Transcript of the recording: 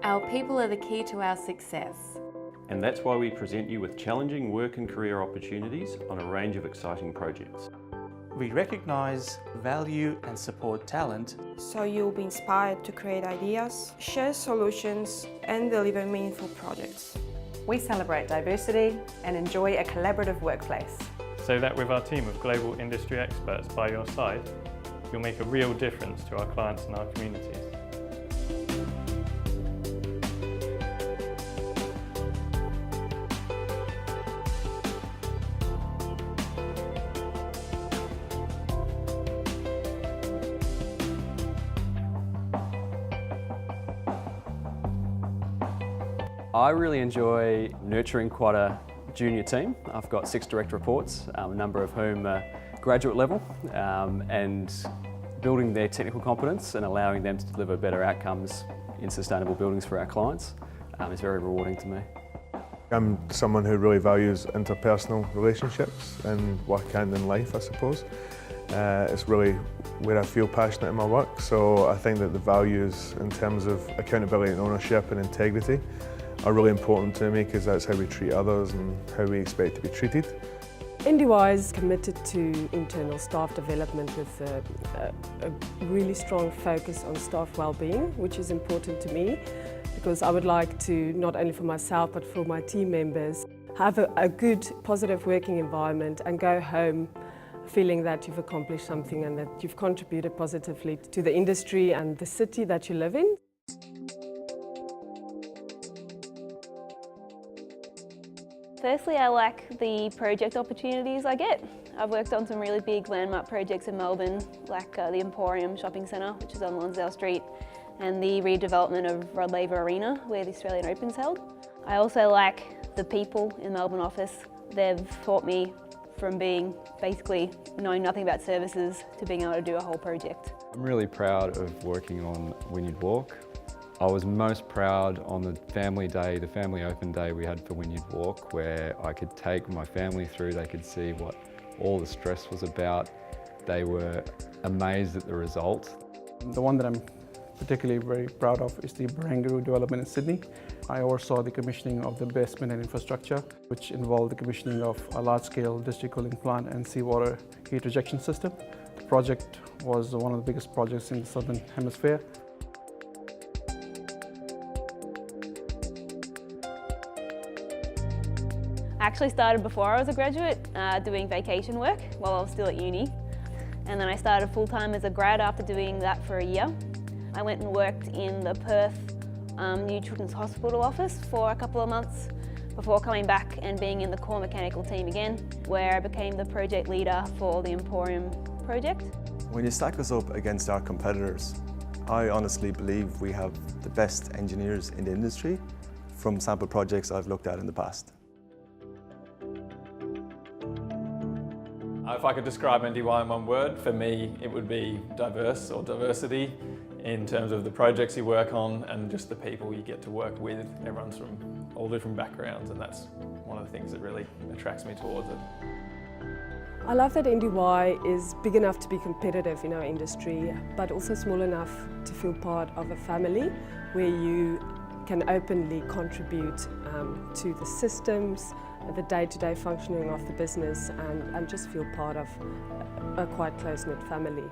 Our people are the key to our success. And that's why we present you with challenging work and career opportunities on a range of exciting projects. We recognise, value and support talent, so you'll be inspired to create ideas, share solutions and deliver meaningful projects. We celebrate diversity and enjoy a collaborative workplace. So that with our team of global industry experts by your side, you'll make a real difference to our clients and our communities. I really enjoy nurturing quite a junior team. I've got 6 direct reports, a number of whom are graduate level, and building their technical competence and allowing them to deliver better outcomes in sustainable buildings for our clients is very rewarding to me. I'm someone who really values interpersonal relationships in work and in life, I suppose. It's really where I feel passionate in my work, so I think that the values in terms of accountability and ownership and integrity are really important to me, because that's how we treat others and how we expect to be treated. NDY is committed to internal staff development with a really strong focus on staff well-being, which is important to me because I would like to, not only for myself but for my team members, have a good positive working environment and go home feeling that you've accomplished something and that you've contributed positively to the industry and the city that you live in. Firstly, I like the project opportunities I get. I've worked on some really big landmark projects in Melbourne, like the Emporium Shopping Centre, which is on Lonsdale Street, and the redevelopment of Rod Laver Arena, where the Australian Open's held. I also like the people in the Melbourne office. They've taught me from being basically knowing nothing about services to being able to do a whole project. I'm really proud of working on Wynyard Walk. I was most proud on the family day, the family open day we had for Wynyard Walk, where I could take my family through, they could see what all the stress was about. They were amazed at the result. The one that I'm particularly very proud of is the Barangaroo development in Sydney. I oversaw the commissioning of the basement and infrastructure, which involved the commissioning of a large-scale district cooling plant and seawater heat rejection system. The project was one of the biggest projects in the Southern Hemisphere. I actually started before I was a graduate doing vacation work while I was still at uni, and then I started full-time as a grad after doing that for a year. I went and worked in the Perth New Children's Hospital office for a couple of months before coming back and being in the core mechanical team again, where I became the project leader for the Emporium project. When you stack us up against our competitors, I honestly believe we have the best engineers in the industry from sample projects I've looked at in the past. If I could describe NDY in one word, for me it would be diverse or diversity in terms of the projects you work on and just the people you get to work with. Everyone's from all different backgrounds, and that's one of the things that really attracts me towards it. I love that NDY is big enough to be competitive in our industry, but also small enough to feel part of a family where you can openly contribute to the systems, the day-to-day functioning of the business, and just feel part of a quite close-knit family.